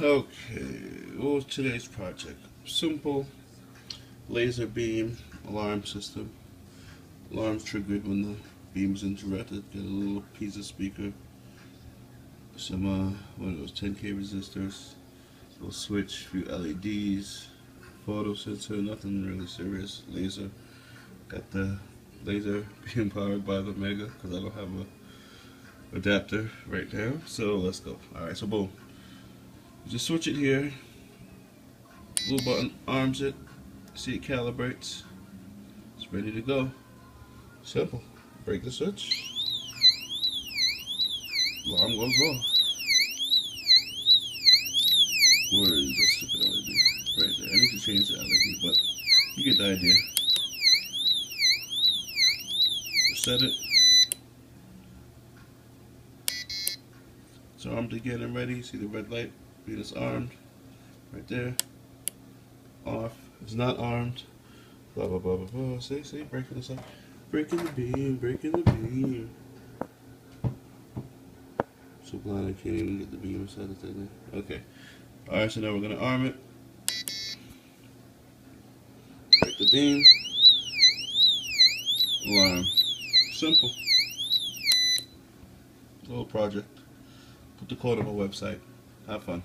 Okay, what was today's project? Simple laser beam alarm system. Alarms triggered when the beam is interrupted. Get a little piece of speaker, some one of those 10K resistors, little switch, few LEDs, photo sensor, nothing really serious. Laser. Got the laser being powered by the Mega because I don't have a adapter right now. So let's go. Alright, so boom. You just switch it here. Blue button arms it. See it calibrates. It's ready to go. Simple. Break the switch. Alarm goes off. Where is the stupid LED? Right there. I need to change the LED, but you get the idea. Set it. It's armed again and ready. See the red light being it's armed. Right there. Off. It's not armed. Blah blah blah blah blah. See, breaking this up. Breaking the beam, breaking the beam. So glad I can't even get the beam inside the thing there. Okay. Alright, so now we're gonna arm it. Break the beam. Alarm. Simple. Little project. Put the code on my website. Have fun.